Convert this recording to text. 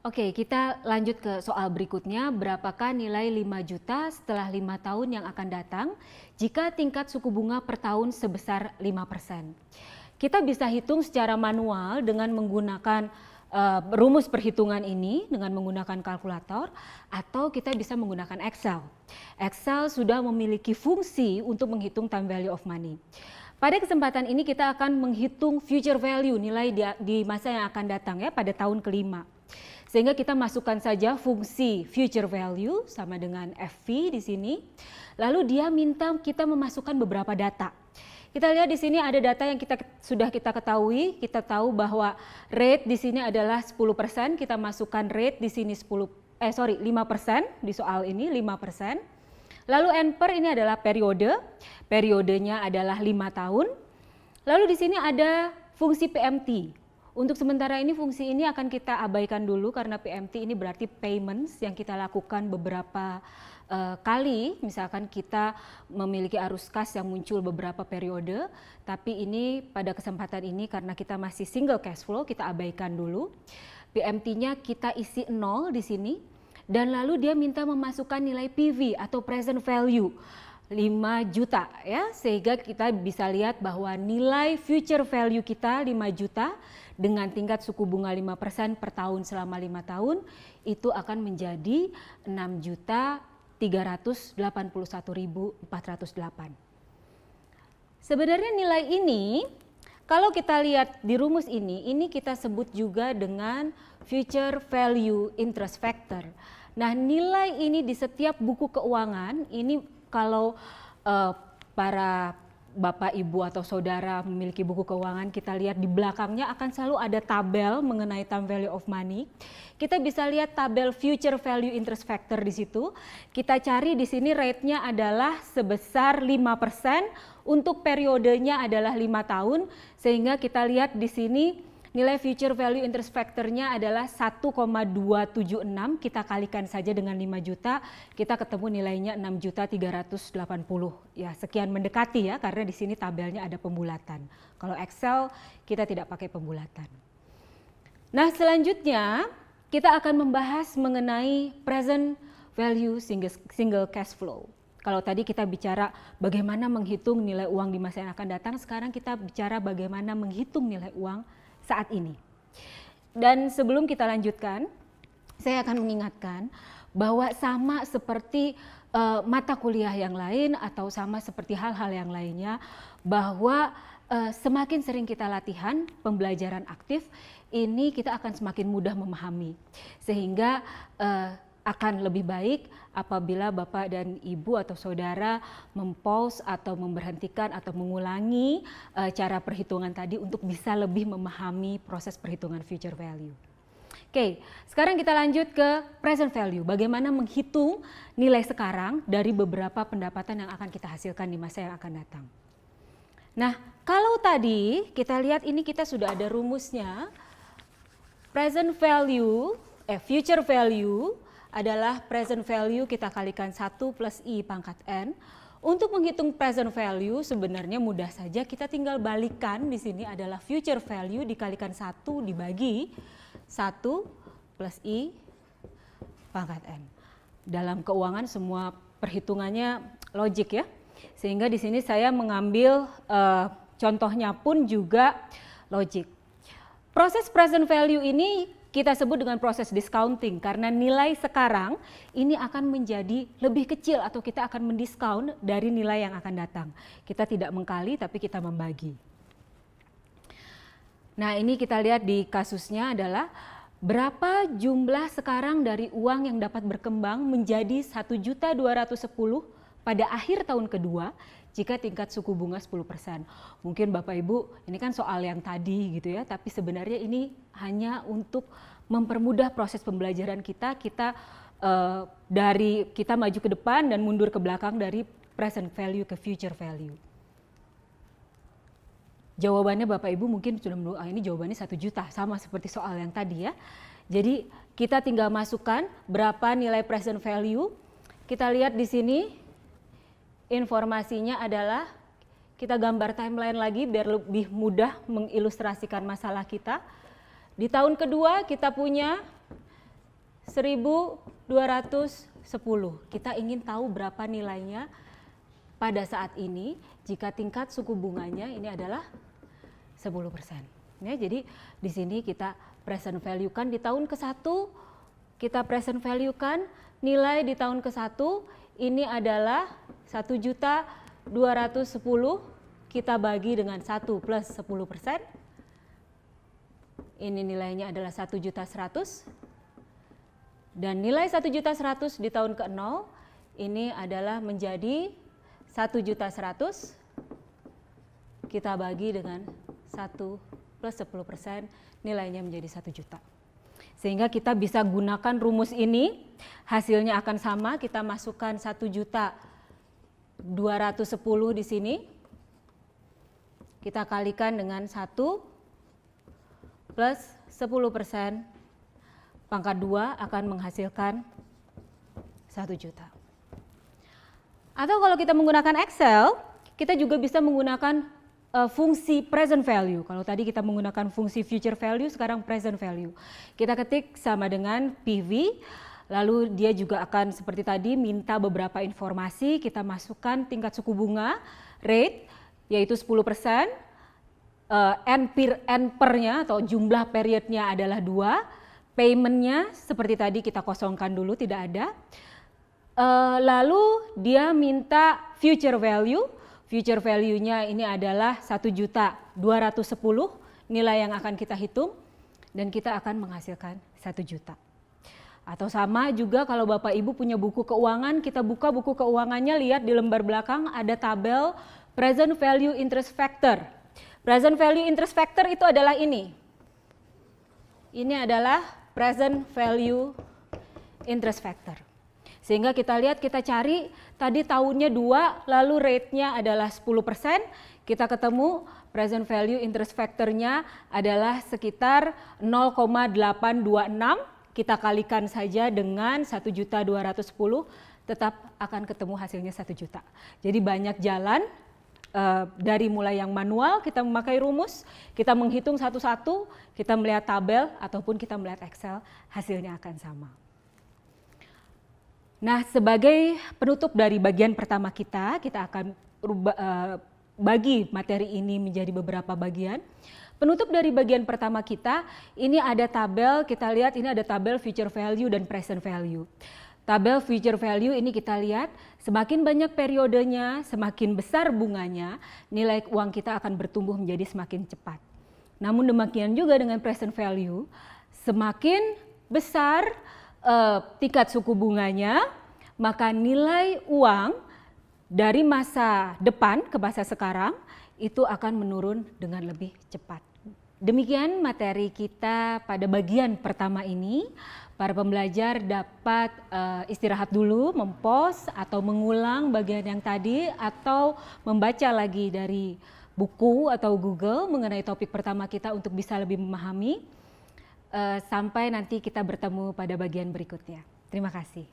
Oke, kita lanjut ke soal berikutnya. Berapakah nilai 5 juta setelah 5 tahun yang akan datang jika tingkat suku bunga per tahun sebesar 5%? Kita bisa hitung secara manual dengan menggunakan rumus perhitungan ini dengan menggunakan kalkulator, atau kita bisa menggunakan Excel. Excel sudah memiliki fungsi untuk menghitung time value of money. Pada kesempatan ini kita akan menghitung future value, nilai di masa yang akan datang ya, pada tahun kelima. Sehingga kita masukkan saja fungsi future value sama dengan FV di sini. Lalu dia minta kita memasukkan beberapa data. Kita lihat di sini ada data yang sudah kita ketahui. Kita tahu bahwa rate di sini adalah 10%. Kita masukkan rate di sini 5% di soal ini 5%. Lalu NPER ini adalah periode. Periodenya adalah 5 tahun. Lalu di sini ada fungsi PMT. Untuk sementara ini fungsi ini akan kita abaikan dulu karena PMT ini berarti payments yang kita lakukan beberapa kali. Misalkan kita memiliki arus kas yang muncul beberapa periode, tapi ini pada kesempatan ini karena kita masih single cash flow, kita abaikan dulu. PMT-nya kita isi 0 di sini, dan lalu dia minta memasukkan nilai PV atau present value 5 juta ya, sehingga kita bisa lihat bahwa nilai future value kita 5 juta dengan tingkat suku bunga 5% per tahun selama 5 tahun itu akan menjadi 6.381.408. Sebenarnya nilai ini kalau kita lihat di rumus ini kita sebut juga dengan future value interest factor. Nah, nilai ini di setiap buku keuangan ini kalau para Bapak, Ibu atau Saudara memiliki buku keuangan, kita lihat di belakangnya akan selalu ada tabel mengenai time value of money. Kita bisa lihat tabel future value interest factor di situ. Kita cari di sini rate-nya adalah sebesar 5%, untuk periodenya adalah 5 tahun, sehingga kita lihat di sini nilai future value interest factor-nya adalah 1,276, kita kalikan saja dengan 5 juta, kita ketemu nilainya 6.380. Ya, sekian mendekati ya, karena di sini tabelnya ada pembulatan. Kalau Excel kita tidak pakai pembulatan. Nah, selanjutnya kita akan membahas mengenai present value single cash flow. Kalau tadi kita bicara bagaimana menghitung nilai uang di masa yang akan datang, sekarang kita bicara bagaimana menghitung nilai uang saat ini. Dan sebelum kita lanjutkan, saya akan mengingatkan bahwa sama seperti mata kuliah yang lain atau sama seperti hal-hal yang lainnya, bahwa semakin sering kita latihan pembelajaran aktif, ini kita akan semakin mudah memahami. Sehingga akan lebih baik apabila Bapak dan Ibu atau Saudara mempause atau memberhentikan atau mengulangi cara perhitungan tadi untuk bisa lebih memahami proses perhitungan future value. Oke, sekarang kita lanjut ke present value. Bagaimana menghitung nilai sekarang dari beberapa pendapatan yang akan kita hasilkan di masa yang akan datang. Nah, kalau tadi kita lihat ini kita sudah ada rumusnya. Present value, future value adalah present value kita kalikan 1 plus I pangkat N. Untuk menghitung present value sebenarnya mudah saja, kita tinggal balikan. Di sini adalah future value dikalikan 1 dibagi 1 plus I pangkat N. Dalam keuangan semua perhitungannya logik ya. Sehingga di sini saya mengambil contohnya pun juga logik. Proses present value ini kita sebut dengan proses discounting karena nilai sekarang ini akan menjadi lebih kecil atau kita akan mendiskon dari nilai yang akan datang. Kita tidak mengkali tapi kita membagi. Nah, ini kita lihat di kasusnya adalah berapa jumlah sekarang dari uang yang dapat berkembang menjadi 1.210.000 pada akhir tahun kedua jika tingkat suku bunga 10%. Mungkin Bapak Ibu, ini kan soal yang tadi gitu ya, tapi sebenarnya ini hanya untuk mempermudah proses pembelajaran kita maju ke depan dan mundur ke belakang dari present value ke future value. Jawabannya Bapak Ibu mungkin sudah menurut ini jawabannya 1 juta, sama seperti soal yang tadi ya. Jadi kita tinggal masukkan berapa nilai present value. Kita lihat di sini informasinya adalah, kita gambar timeline lagi biar lebih mudah mengilustrasikan masalah kita. Di tahun kedua kita punya 1.210. Kita ingin tahu berapa nilainya pada saat ini jika tingkat suku bunganya ini adalah 10%. Ya, jadi di sini kita present value kan di tahun ke-1, kita present value kan nilai di tahun ke-1 ini adalah 1.210, kita bagi dengan 1 plus 10%. Ini nilainya adalah 1.100.000. Dan nilai 1.100.000 di tahun ke-0 ini adalah menjadi 1.100.000. Kita bagi dengan 1 plus 10%, nilainya menjadi 1 juta. Sehingga kita bisa gunakan rumus ini, hasilnya akan sama, kita masukkan 1.210.000 di sini. Kita kalikan dengan 1 plus 10%, pangkat 2 akan menghasilkan 1 juta. Atau kalau kita menggunakan Excel, kita juga bisa menggunakan fungsi present value. Kalau tadi kita menggunakan fungsi future value, sekarang present value. Kita ketik sama dengan PV, lalu dia juga akan seperti tadi minta beberapa informasi, kita masukkan tingkat suku bunga, rate, yaitu 10%, N per-nya atau jumlah periodnya adalah 2, paymentnya seperti tadi kita kosongkan dulu, tidak ada. Lalu dia minta future value. Future value-nya ini adalah 1.210.000 nilai yang akan kita hitung dan kita akan menghasilkan 1 juta. Atau sama juga kalau Bapak Ibu punya buku keuangan, kita buka buku keuangannya, lihat di lembar belakang ada tabel present value interest factor. Present value interest factor itu adalah ini. Ini adalah present value interest factor. Sehingga kita lihat, kita cari tadi tahunnya 2, lalu rate-nya adalah 10%, kita ketemu present value interest factor-nya adalah sekitar 0,826, kita kalikan saja dengan 1.210.000, tetap akan ketemu hasilnya 1 juta. Jadi banyak jalan, dari mulai yang manual, kita memakai rumus, kita menghitung satu-satu, kita melihat tabel, ataupun kita melihat Excel, hasilnya akan sama. Nah, sebagai penutup dari bagian pertama kita akan bagi materi ini menjadi beberapa bagian. Penutup dari bagian pertama kita, ini ada tabel, kita lihat ini ada tabel future value dan present value. Tabel future value ini kita lihat, semakin banyak periodenya, semakin besar bunganya, nilai uang kita akan bertumbuh menjadi semakin cepat. Namun demikian juga dengan present value, semakin besar tingkat suku bunganya, maka nilai uang dari masa depan ke masa sekarang itu akan menurun dengan lebih cepat. Demikian materi kita pada bagian pertama ini. Para pembelajar dapat istirahat dulu, mempos atau mengulang bagian yang tadi, atau membaca lagi dari buku atau Google mengenai topik pertama kita untuk bisa lebih memahami. Sampai nanti kita bertemu pada bagian berikutnya. Terima kasih.